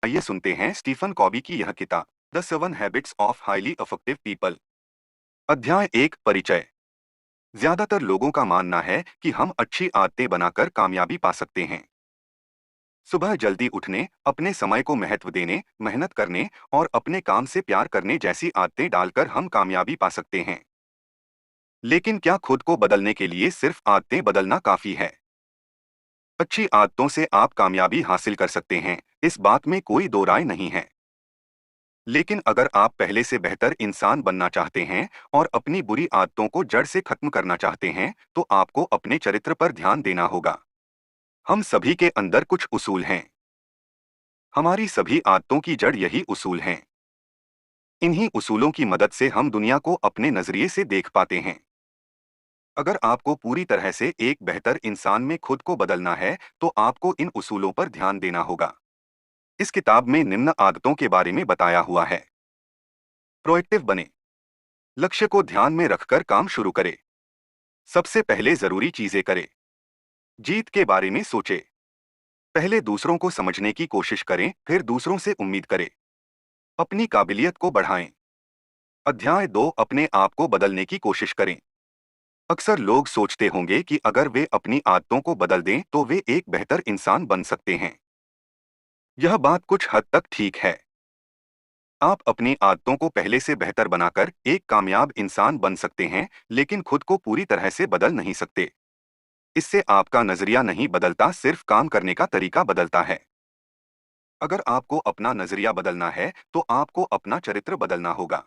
आइए सुनते हैं स्टीफन कॉबी की यह किताब the 7 habits of highly effective people. अध्याय 1, परिचय। ज्यादातर लोगों का मानना है कि हम अच्छी आदतें बनाकर कामयाबी पा सकते हैं। सुबह जल्दी उठने, अपने समय को महत्व देने, मेहनत करने और अपने काम से प्यार करने जैसी आदतें डालकर हम कामयाबी पा सकते हैं। लेकिन क्या खुद को बदलने के लिए सिर्फ आदतें बदलना काफी है? अच्छी आदतों से आप कामयाबी हासिल कर सकते हैं, इस बात में कोई दो राय नहीं है। लेकिन अगर आप पहले से बेहतर इंसान बनना चाहते हैं और अपनी बुरी आदतों को जड़ से खत्म करना चाहते हैं, तो आपको अपने चरित्र पर ध्यान देना होगा। हम सभी के अंदर कुछ उसूल हैं। हमारी सभी आदतों की जड़ यही उसूल हैं। इन्हीं उसूलों की मदद से हम दुनिया को अपने नजरिए से देख पाते हैं। अगर आपको पूरी तरह से एक बेहतर इंसान में खुद को बदलना है, तो आपको इन उसूलों पर ध्यान देना होगा। इस किताब में निम्न आदतों के बारे में बताया हुआ है। प्रोएक्टिव बने। लक्ष्य को ध्यान में रखकर काम शुरू करें। सबसे पहले जरूरी चीजें करें। जीत के बारे में सोचें। पहले दूसरों को समझने की कोशिश करें, फिर दूसरों से उम्मीद करें। अपनी काबिलियत को बढ़ाएं। अध्याय 2, अपने आप को बदलने की कोशिश करें। अक्सर लोग सोचते होंगे कि अगर वे अपनी आदतों को बदल दें तो वे एक बेहतर इंसान बन सकते हैं। यह बात कुछ हद तक ठीक है। आप अपनी आदतों को पहले से बेहतर बनाकर एक कामयाब इंसान बन सकते हैं, लेकिन खुद को पूरी तरह से बदल नहीं सकते। इससे आपका नजरिया नहीं बदलता, सिर्फ काम करने का तरीका बदलता है। अगर आपको अपना नजरिया बदलना है, तो आपको अपना चरित्र बदलना होगा।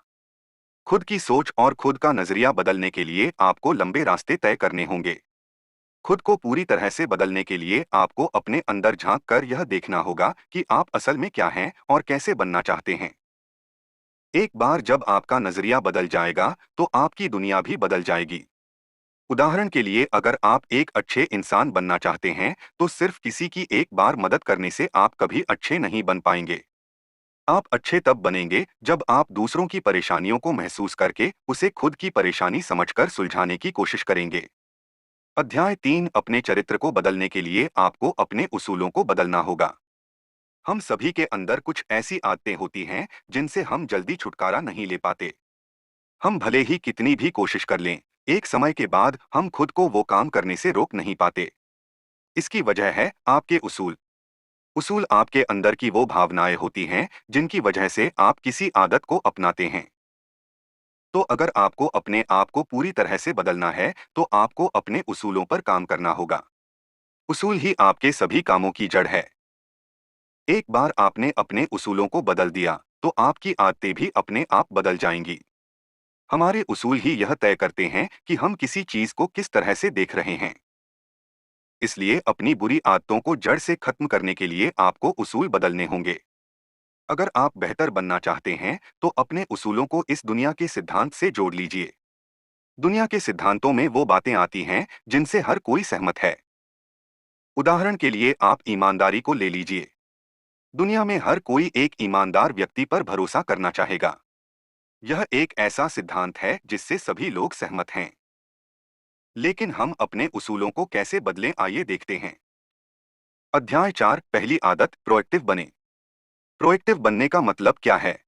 खुद की सोच और खुद का नजरिया बदलने के लिए आपको लंबे रास्ते तय करने होंगे। खुद को पूरी तरह से बदलने के लिए आपको अपने अंदर झांक कर यह देखना होगा कि आप असल में क्या हैं और कैसे बनना चाहते हैं। एक बार जब आपका नजरिया बदल जाएगा, तो आपकी दुनिया भी बदल जाएगी। उदाहरण के लिए, अगर आप एक अच्छे इंसान बनना चाहते हैं, तो सिर्फ किसी की एक बार मदद करने से आप कभी अच्छे नहीं बन पाएंगे। आप अच्छे तब बनेंगे जब आप दूसरों की परेशानियों को महसूस करके उसे खुद की परेशानी समझकर सुलझाने की कोशिश करेंगे। अध्याय 3, अपने चरित्र को बदलने के लिए आपको अपने उसूलों को बदलना होगा। हम सभी के अंदर कुछ ऐसी आदतें होती हैं जिनसे हम जल्दी छुटकारा नहीं ले पाते। हम भले ही कितनी भी कोशिश कर लें, एक समय के बाद हम खुद को वो काम करने से रोक नहीं पाते। इसकी वजह है आपके उसूल। उसूल आपके अंदर की वो भावनाएं होती हैं जिनकी वजह से आप किसी आदत को अपनाते हैं। तो अगर आपको अपने आप को पूरी तरह से बदलना है, तो आपको अपने उसूलों पर काम करना होगा। उसूल ही आपके सभी कामों की जड़ है। एक बार आपने अपने उसूलों को बदल दिया, तो आपकी आदतें भी अपने आप बदल जाएंगी। हमारे उसूल ही यह तय करते हैं कि हम किसी चीज को किस तरह से देख रहे हैं। इसलिए अपनी बुरी आदतों को जड़ से खत्म करने के लिए आपको उसूल बदलने होंगे। अगर आप बेहतर बनना चाहते हैं, तो अपने उसूलों को इस दुनिया के सिद्धांत से जोड़ लीजिए। दुनिया के सिद्धांतों में वो बातें आती हैं जिनसे हर कोई सहमत है। उदाहरण के लिए, आप ईमानदारी को ले लीजिए। दुनिया में हर कोई एक ईमानदार व्यक्ति पर भरोसा करना चाहेगा। यह एक ऐसा सिद्धांत है जिससे सभी लोग सहमत हैं। लेकिन हम अपने उसूलों को कैसे बदलें, आइए देखते हैं। अध्याय 4, पहली आदत, प्रोएक्टिव बने। प्रोएक्टिव बनने का मतलब क्या है?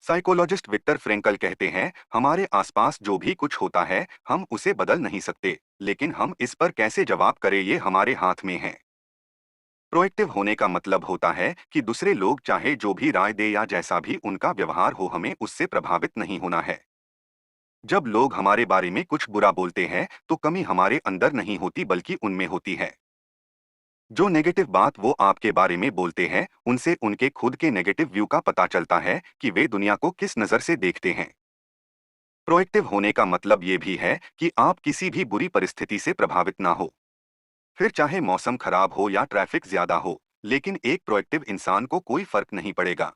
साइकोलॉजिस्ट विक्टर फ्रेंकल कहते हैं, हमारे आसपास जो भी कुछ होता है, हम उसे बदल नहीं सकते, लेकिन हम इस पर कैसे जवाब करें, ये हमारे हाथ में है। प्रोएक्टिव होने का मतलब होता है कि दूसरे लोग चाहे जो भी राय दे या जैसा भी उनका व्यवहार हो, हमें उससे प्रभावित नहीं होना है। जब लोग हमारे बारे में कुछ बुरा बोलते हैं, तो कमी हमारे अंदर नहीं होती बल्कि उनमें होती है। जो नेगेटिव बात वो आपके बारे में बोलते हैं, उनसे उनके खुद के नेगेटिव व्यू का पता चलता है कि वे दुनिया को किस नज़र से देखते हैं। प्रोएक्टिव होने का मतलब ये भी है कि आप किसी भी बुरी परिस्थिति से प्रभावित ना हो। फिर चाहे मौसम खराब हो या ट्रैफिक ज्यादा हो, लेकिन एक प्रोएक्टिव इंसान को कोई फर्क नहीं पड़ेगा।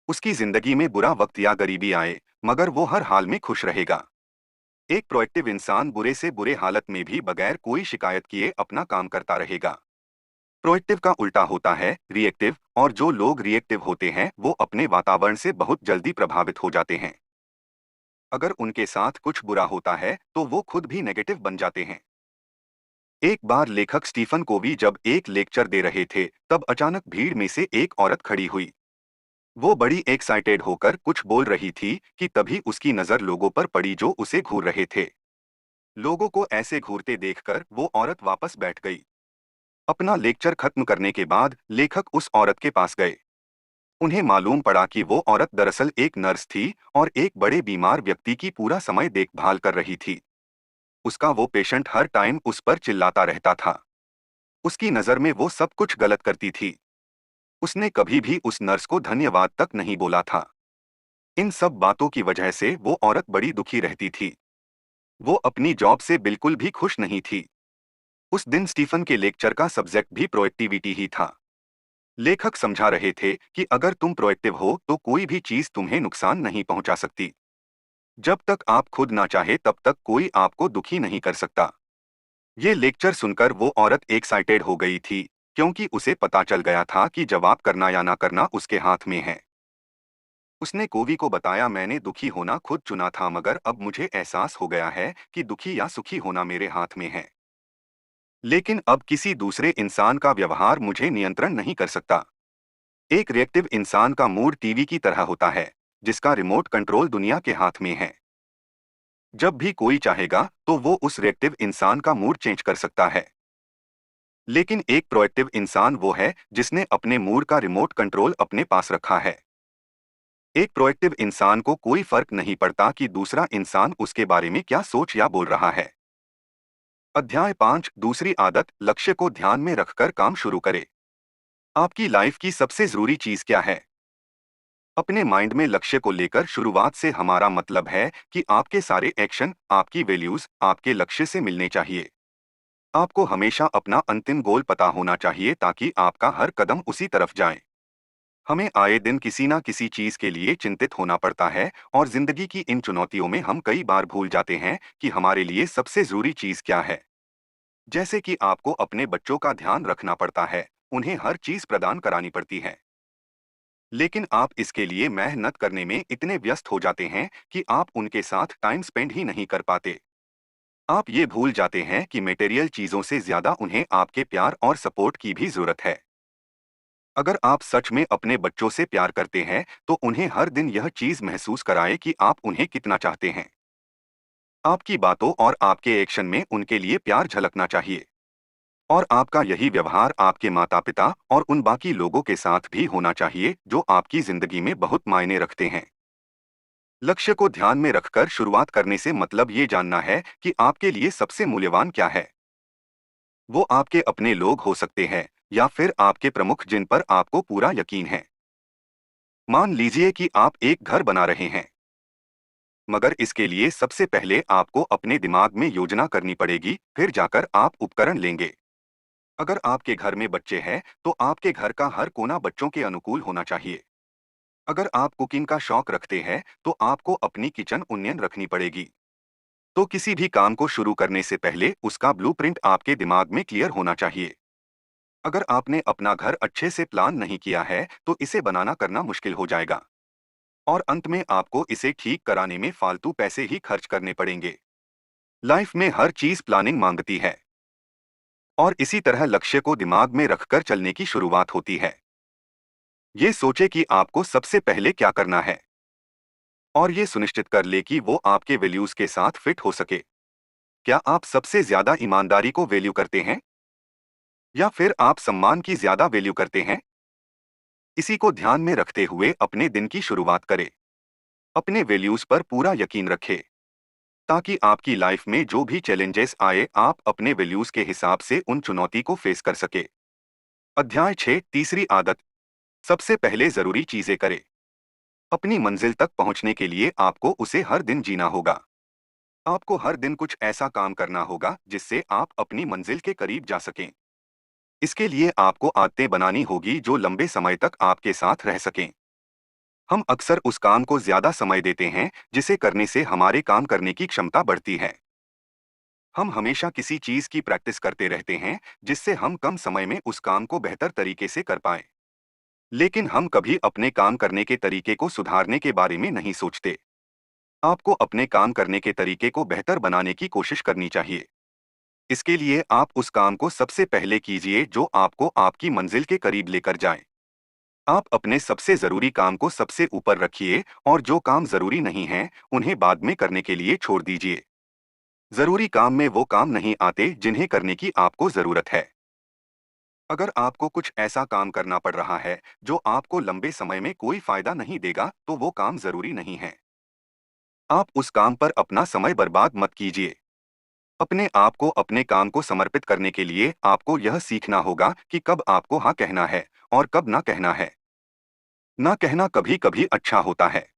उसकी जिंदगी में बुरा वक्त या गरीबी आए, मगर वो हर हाल में खुश रहेगा। एक प्रोएक्टिव इंसान बुरे से बुरे हालत में भी बगैर कोई शिकायत किए अपना काम करता रहेगा। प्रोएक्टिव का उल्टा होता है रिएक्टिव, और जो लोग रिएक्टिव होते हैं वो अपने वातावरण से बहुत जल्दी प्रभावित हो जाते हैं। अगर उनके साथ कुछ बुरा होता है, तो वो खुद भी नेगेटिव बन जाते हैं। एक बार लेखक स्टीफन कोवी जब एक लेक्चर दे रहे थे, तब अचानक भीड़ में से एक औरत खड़ी हुई। वो बड़ी एक्साइटेड होकर कुछ बोल रही थी कि तभी उसकी नजर लोगों पर पड़ी जो उसे घूर रहे थे। लोगों को ऐसे घूरते देखकर वो औरत वापस बैठ गई। अपना लेक्चर खत्म करने के बाद लेखक उस औरत के पास गए। उन्हें मालूम पड़ा कि वो औरत दरअसल एक नर्स थी और एक बड़े बीमार व्यक्ति की पूरा समय देखभाल कर रही थी। उसका वो पेशेंट हर टाइम उस पर चिल्लाता रहता था। उसकी नज़र में वो सब कुछ गलत करती थी। उसने कभी भी उस नर्स को धन्यवाद तक नहीं बोला था। इन सब बातों की वजह से वो औरत बड़ी दुखी रहती थी। वो अपनी जॉब से बिल्कुल भी खुश नहीं थी। उस दिन स्टीफन के लेक्चर का सब्जेक्ट भी प्रोएक्टिविटी ही था। लेखक समझा रहे थे कि अगर तुम प्रोएक्टिव हो तो कोई भी चीज तुम्हें नुकसान नहीं पहुंचा सकती। जब तक आप खुद ना चाहे तब तक कोई आपको दुखी नहीं कर सकता। ये लेक्चर सुनकर वो औरत एक्साइटेड हो गई थी, क्योंकि उसे पता चल गया था कि जवाब करना या ना करना उसके हाथ में है। उसने कोवी को बताया, मैंने दुखी होना खुद चुना था, मगर अब मुझे एहसास हो गया है कि दुखी या सुखी होना मेरे हाथ में है। लेकिन अब किसी दूसरे इंसान का व्यवहार मुझे नियंत्रण नहीं कर सकता। एक रिएक्टिव इंसान का मूड टीवी की तरह होता है, जिसका रिमोट कंट्रोल दुनिया के हाथ में है। जब भी कोई चाहेगा तो वो उस रिएक्टिव इंसान का मूड चेंज कर सकता है। लेकिन एक प्रोएक्टिव इंसान वो है जिसने अपने मूड का रिमोट कंट्रोल अपने पास रखा है। एक प्रोएक्टिव इंसान को कोई फर्क नहीं पड़ता कि दूसरा इंसान उसके बारे में क्या सोच या बोल रहा है। अध्याय 5, दूसरी आदत, लक्ष्य को ध्यान में रखकर काम शुरू करें। आपकी लाइफ की सबसे जरूरी चीज क्या है? अपने माइंड में लक्ष्य को लेकर शुरुआत से हमारा मतलब है कि आपके सारे एक्शन, आपकी वैल्यूज आपके लक्ष्य से मिलने चाहिए। आपको हमेशा अपना अंतिम गोल पता होना चाहिए ताकि आपका हर कदम उसी तरफ जाए। हमें आए दिन किसी ना किसी चीज के लिए चिंतित होना पड़ता है और जिंदगी की इन चुनौतियों में हम कई बार भूल जाते हैं कि हमारे लिए सबसे जरूरी चीज क्या है। जैसे कि आपको अपने बच्चों का ध्यान रखना पड़ता है, उन्हें हर चीज प्रदान करानी पड़ती है। लेकिन आप इसके लिए मेहनत करने में इतने व्यस्त हो जाते हैं कि आप उनके साथ टाइम स्पेंड ही नहीं कर पाते। आप ये भूल जाते हैं कि मटेरियल चीजों से ज्यादा उन्हें आपके प्यार और सपोर्ट की भी जरूरत है। अगर आप सच में अपने बच्चों से प्यार करते हैं तो उन्हें हर दिन यह चीज महसूस कराएं कि आप उन्हें कितना चाहते हैं। आपकी बातों और आपके एक्शन में उनके लिए प्यार झलकना चाहिए। और आपका यही व्यवहार आपके माता पिता और उन बाकी लोगों के साथ भी होना चाहिए जो आपकी जिंदगी में बहुत मायने रखते हैं। लक्ष्य को ध्यान में रखकर शुरुआत करने से मतलब ये जानना है कि आपके लिए सबसे मूल्यवान क्या है। वो आपके अपने लोग हो सकते हैं या फिर आपके प्रमुख जिन पर आपको पूरा यकीन है। मान लीजिए कि आप एक घर बना रहे हैं, मगर इसके लिए सबसे पहले आपको अपने दिमाग में योजना करनी पड़ेगी, फिर जाकर आप उपकरण लेंगे। अगर आपके घर में बच्चे हैं तो आपके घर का हर कोना बच्चों के अनुकूल होना चाहिए। अगर आप कुकिंग का शौक रखते हैं तो आपको अपनी किचन उन्नयन रखनी पड़ेगी। तो किसी भी काम को शुरू करने से पहले उसका ब्लूप्रिंट आपके दिमाग में क्लियर होना चाहिए। अगर आपने अपना घर अच्छे से प्लान नहीं किया है तो इसे बनाना करना मुश्किल हो जाएगा और अंत में आपको इसे ठीक कराने में फालतू पैसे ही खर्च करने पड़ेंगे। लाइफ में हर चीज प्लानिंग मांगती है और इसी तरह लक्ष्य को दिमाग में रखकर चलने की शुरुआत होती है। ये सोचे कि आपको सबसे पहले क्या करना है और ये सुनिश्चित कर ले कि वो आपके वैल्यूज के साथ फिट हो सके। क्या आप सबसे ज्यादा ईमानदारी को वैल्यू करते हैं या फिर आप सम्मान की ज्यादा वैल्यू करते हैं? इसी को ध्यान में रखते हुए अपने दिन की शुरुआत करें। अपने वैल्यूज पर पूरा यकीन रखें ताकि आपकी लाइफ में जो भी चैलेंजेस आए आप अपने वैल्यूज के हिसाब से उन चुनौती को फेस कर सके। अध्याय 6, तीसरी आदत, सबसे पहले जरूरी चीजें करें। अपनी मंजिल तक पहुंचने के लिए आपको उसे हर दिन जीना होगा। आपको हर दिन कुछ ऐसा काम करना होगा जिससे आप अपनी मंजिल के करीब जा सकें। इसके लिए आपको आदतें बनानी होगी जो लंबे समय तक आपके साथ रह सकें। हम अक्सर उस काम को ज्यादा समय देते हैं जिसे करने से हमारे काम करने की क्षमता बढ़ती है। हम हमेशा किसी चीज की प्रैक्टिस करते रहते हैं जिससे हम कम समय में उस काम को बेहतर तरीके से कर पाएं। लेकिन हम कभी अपने काम करने के तरीके को सुधारने के बारे में नहीं सोचते। आपको अपने काम करने के तरीके को बेहतर बनाने की कोशिश करनी चाहिए। इसके लिए आप उस काम को सबसे पहले कीजिए जो आपको आपकी मंजिल के करीब लेकर जाए। आप अपने सबसे जरूरी काम को सबसे ऊपर रखिए और जो काम जरूरी नहीं है, उन्हें बाद में करने के लिए छोड़ दीजिए। जरूरी काम में वो काम नहीं आते जिन्हें करने की आपको जरूरत है। अगर आपको कुछ ऐसा काम करना पड़ रहा है जो आपको लंबे समय में कोई फायदा नहीं देगा, तो वो काम जरूरी नहीं है। आप उस काम पर अपना समय बर्बाद मत कीजिए। अपने आप को अपने काम को समर्पित करने के लिए आपको यह सीखना होगा कि कब आपको हाँ कहना है और कब ना कहना है। ना कहना कभी कभी अच्छा होता है।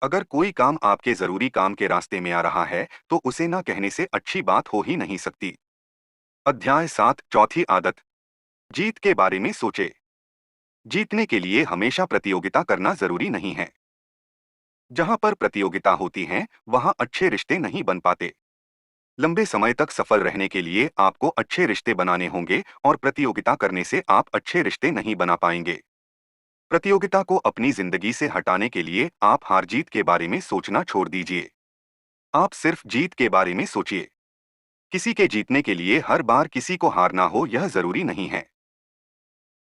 अगर कोई काम आपके जरूरी काम के रास्ते में आ रहा है, तो उसे ना कहने से अच्छी बात हो ही नहीं सकती। अध्याय 7, चौथी आदत। जीत के बारे में सोचे। जीतने के लिए हमेशा प्रतियोगिता करना जरूरी नहीं है। जहां पर प्रतियोगिता होती है, वहां अच्छे रिश्ते नहीं बन पाते। लंबे समय तक सफल रहने के लिए आपको अच्छे रिश्ते बनाने होंगे और प्रतियोगिता करने से आप अच्छे रिश्ते नहीं बना पाएंगे। प्रतियोगिता को अपनी जिंदगी से हटाने के लिए आप हार जीत के बारे में सोचना छोड़ दीजिए। आप सिर्फ जीत के बारे में सोचिए। किसी के जीतने के लिए हर बार किसी को हारना हो, यह जरूरी नहीं है।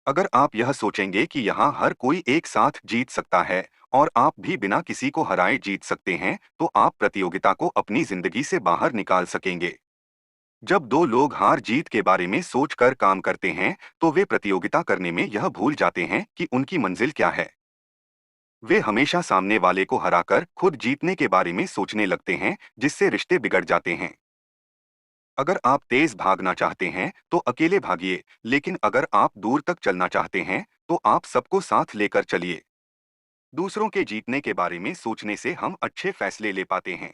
अगर आप यह सोचेंगे कि यहाँ हर कोई एक साथ जीत सकता है और आप भी बिना किसी को हराए जीत सकते हैं, तो आप प्रतियोगिता को अपनी जिंदगी से बाहर निकाल सकेंगे। जब दो लोग हार जीत के बारे में सोचकर काम करते हैं, तो वे प्रतियोगिता करने में यह भूल जाते हैं कि उनकी मंजिल क्या है। वे हमेशा सामने वाले को हराकर खुद जीतने के बारे में सोचने लगते हैं, जिससे रिश्ते बिगड़ जाते हैं। अगर आप तेज भागना चाहते हैं, तो अकेले भागिए, लेकिन अगर आप दूर तक चलना चाहते हैं, तो आप सबको साथ लेकर चलिए। दूसरों के जीतने के बारे में सोचने से हम अच्छे फैसले ले पाते हैं।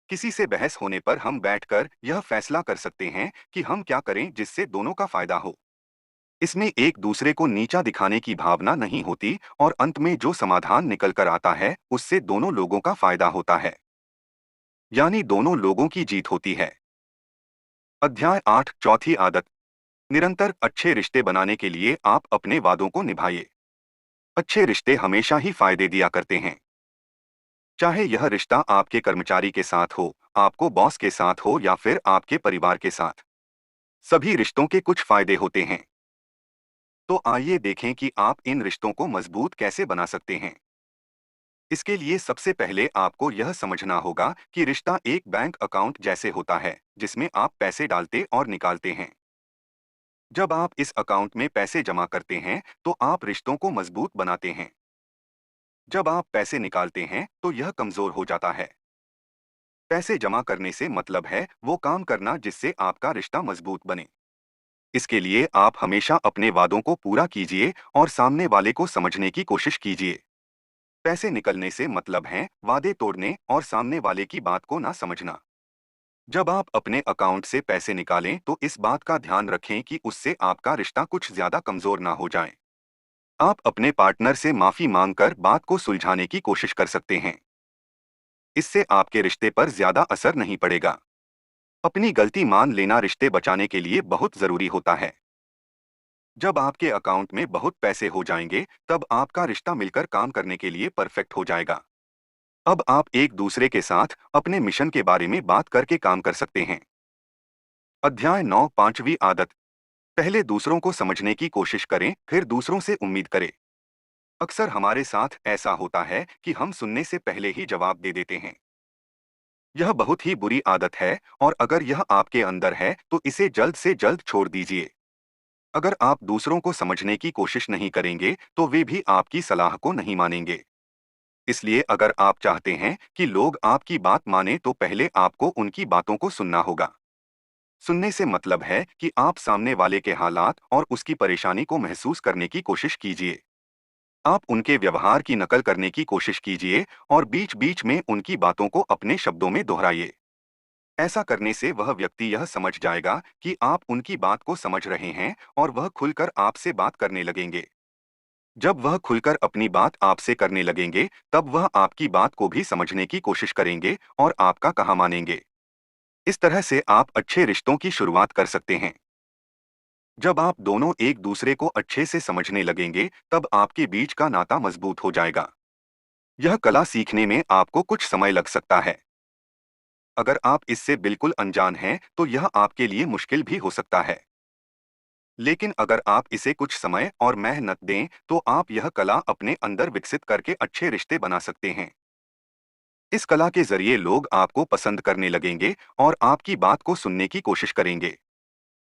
किसी से बहस होने पर हम बैठकर यह फैसला कर सकते हैं कि हम क्या करें जिससे दोनों का फायदा हो। इसमें एक दूसरे को नीचा दिखाने की भावना नहीं होती और अंत में जो समाधान निकल कर आता है, उससे दोनों लोगों का फायदा होता है। यानी दोनों लोगों की जीत होती है। अध्याय 8, चौथी आदत। निरंतर अच्छे रिश्ते बनाने के लिए आप अपने वादों को निभाइए। अच्छे रिश्ते हमेशा ही फायदे दिया करते हैं। चाहे यह रिश्ता आपके कर्मचारी के साथ हो, आपको बॉस के साथ हो या फिर आपके परिवार के साथ। सभी रिश्तों के कुछ फायदे होते हैं। तो आइए देखें कि आप इन रिश्तों को मजबूत कैसे बना सकते हैं। इसके लिए सबसे पहले आपको यह समझना होगा कि रिश्ता एक बैंक अकाउंट जैसे होता है, जिसमें आप पैसे डालते और निकालते हैं। जब आप इस अकाउंट में पैसे जमा करते हैं, तो आप रिश्तों को मजबूत बनाते हैं। जब आप पैसे निकालते हैं, तो यह कमजोर हो जाता है। पैसे जमा करने से मतलब है वो काम करना जिससे आपका रिश्ता मजबूत बने। इसके लिए आप हमेशा अपने वादों को पूरा कीजिए और सामने वाले को समझने की कोशिश कीजिए। पैसे निकलने से मतलब है वादे तोड़ने और सामने वाले की बात को ना समझना। जब आप अपने अकाउंट से पैसे निकालें, तो इस बात का ध्यान रखें कि उससे आपका रिश्ता कुछ ज्यादा कमजोर ना हो जाए। आप अपने पार्टनर से माफी मांगकर बात को सुलझाने की कोशिश कर सकते हैं। इससे आपके रिश्ते पर ज्यादा असर नहीं पड़ेगा। अपनी गलती मान लेना रिश्ते बचाने के लिए बहुत जरूरी होता है। जब आपके अकाउंट में बहुत पैसे हो जाएंगे, तब आपका रिश्ता मिलकर काम करने के लिए परफेक्ट हो जाएगा। अब आप एक दूसरे के साथ अपने मिशन के बारे में बात करके काम कर सकते हैं। अध्याय 9, पांचवी आदत। पहले दूसरों को समझने की कोशिश करें, फिर दूसरों से उम्मीद करें। अक्सर हमारे साथ ऐसा होता है कि हम सुनने से पहले ही जवाब दे देते हैं। यह बहुत ही बुरी आदत है और अगर यह आपके अंदर है, तो इसे जल्द से जल्द छोड़ दीजिए। अगर आप दूसरों को समझने की कोशिश नहीं करेंगे, तो वे भी आपकी सलाह को नहीं मानेंगे। इसलिए अगर आप चाहते हैं कि लोग आपकी बात माने, तो पहले आपको उनकी बातों को सुनना होगा। सुनने से मतलब है कि आप सामने वाले के हालात और उसकी परेशानी को महसूस करने की कोशिश कीजिए। आप उनके व्यवहार की नकल करने की कोशिश कीजिए और बीच-बीच में उनकी बातों को अपने शब्दों में दोहराइए। ऐसा करने से वह व्यक्ति यह समझ जाएगा कि आप उनकी बात को समझ रहे हैं और वह खुलकर आपसे बात करने लगेंगे। जब वह खुलकर अपनी बात आपसे करने लगेंगे, तब वह आपकी बात को भी समझने की कोशिश करेंगे और आपका कहा मानेंगे। इस तरह से आप अच्छे रिश्तों की शुरुआत कर सकते हैं। जब आप दोनों एक दूसरे को अच्छे से समझने लगेंगे, तब आपके बीच का नाता मजबूत हो जाएगा। यह कला सीखने में आपको कुछ समय लग सकता है। अगर आप इससे बिल्कुल अनजान हैं, तो यह आपके लिए मुश्किल भी हो सकता है। लेकिन अगर आप इसे कुछ समय और मेहनत दें, तो आप यह कला अपने अंदर विकसित करके अच्छे रिश्ते बना सकते हैं। इस कला के जरिए लोग आपको पसंद करने लगेंगे और आपकी बात को सुनने की कोशिश करेंगे।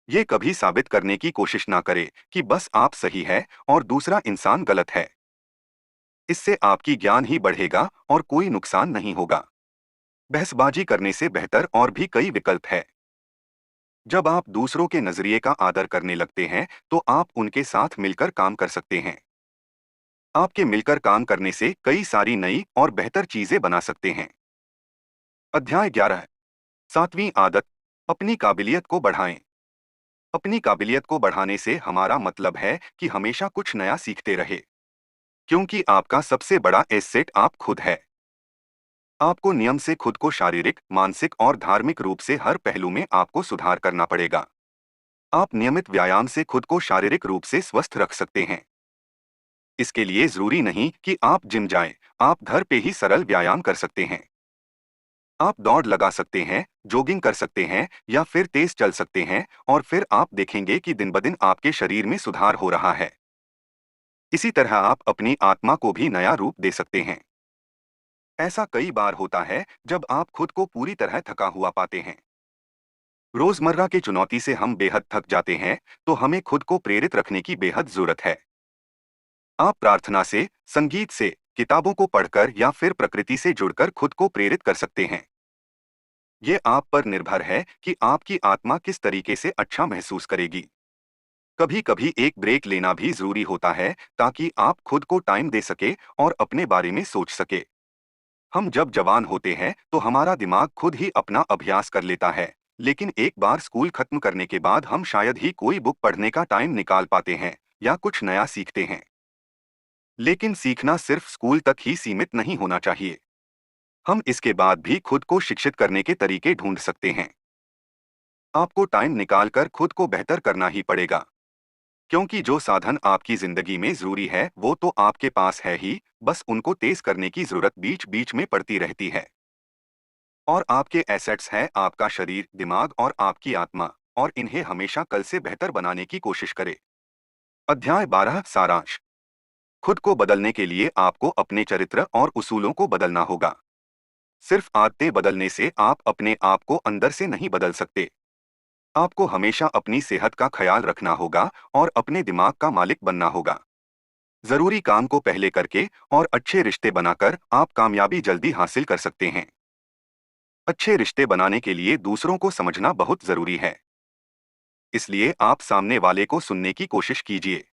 ये कभी साबित करने की कोशिश ना करें कि बस आप सही है और दूसरा इंसान गलत है। इससे आपकी ज्ञान ही बढ़ेगा और कोई नुकसान नहीं होगा। बहसबाजी करने से बेहतर और भी कई विकल्प है। जब आप दूसरों के नजरिए का आदर करने लगते हैं, तो आप उनके साथ मिलकर काम कर सकते हैं। आपके मिलकर काम करने से कई सारी नई और बेहतर चीजें बना सकते हैं। अध्याय 11। सातवीं आदत, अपनी काबिलियत को बढ़ाएं। अपनी काबिलियत को बढ़ाने से हमारा मतलब है कि हमेशा कुछ नया सीखते रहे, क्योंकि आपका सबसे बड़ा एसेट आप खुद है। आपको नियम से खुद को शारीरिक, मानसिक और धार्मिक रूप से हर पहलू में आपको सुधार करना पड़ेगा। आप नियमित व्यायाम से खुद को शारीरिक रूप से स्वस्थ रख सकते हैं। इसके लिए जरूरी नहीं कि आप जिम जाएं, आप घर पे ही सरल व्यायाम कर सकते हैं। आप दौड़ लगा सकते हैं, जॉगिंग कर सकते हैं या फिर तेज चल सकते हैं और फिर आप देखेंगे कि दिन ब दिन आपके शरीर में सुधार हो रहा है। इसी तरह आप अपनी आत्मा को भी नया रूप दे सकते हैं। ऐसा कई बार होता है जब आप खुद को पूरी तरह थका हुआ पाते हैं। रोजमर्रा की चुनौती से हम बेहद थक जाते हैं, तो हमें खुद को प्रेरित रखने की बेहद जरूरत है। आप प्रार्थना से, संगीत से, किताबों को पढ़कर या फिर प्रकृति से जुड़कर खुद को प्रेरित कर सकते हैं। ये आप पर निर्भर है कि आपकी आत्मा किस तरीके से अच्छा महसूस करेगी। कभी कभी एक ब्रेक लेना भी जरूरी होता है, ताकि आप खुद को टाइम दे सके और अपने बारे में सोच सके। हम जब जवान होते हैं तो हमारा दिमाग खुद ही अपना अभ्यास कर लेता है, लेकिन एक बार स्कूल खत्म करने के बाद हम शायद ही कोई बुक पढ़ने का टाइम निकाल पाते हैं या कुछ नया सीखते हैं। लेकिन सीखना सिर्फ स्कूल तक ही सीमित नहीं होना चाहिए। हम इसके बाद भी खुद को शिक्षित करने के तरीके ढूंढ सकते हैं। आपको टाइम निकालकर खुद को बेहतर करना ही पड़ेगा, क्योंकि जो साधन आपकी जिंदगी में जरूरी है वो तो आपके पास है ही, बस उनको तेज करने की जरूरत बीच बीच में पड़ती रहती है। और आपके एसेट्स हैं आपका शरीर, दिमाग और आपकी आत्मा, और इन्हें हमेशा कल से बेहतर बनाने की कोशिश करें। अध्याय 12 सारांश। खुद को बदलने के लिए आपको अपने चरित्र और उसूलों को बदलना होगा। सिर्फ आदतें बदलने से आप अपने आप को अंदर से नहीं बदल सकते। आपको हमेशा अपनी सेहत का ख्याल रखना होगा और अपने दिमाग का मालिक बनना होगा। जरूरी काम को पहले करके और अच्छे रिश्ते बनाकर आप कामयाबी जल्दी हासिल कर सकते हैं। अच्छे रिश्ते बनाने के लिए दूसरों को समझना बहुत जरूरी है। इसलिए आप सामने वाले को सुनने की कोशिश कीजिए।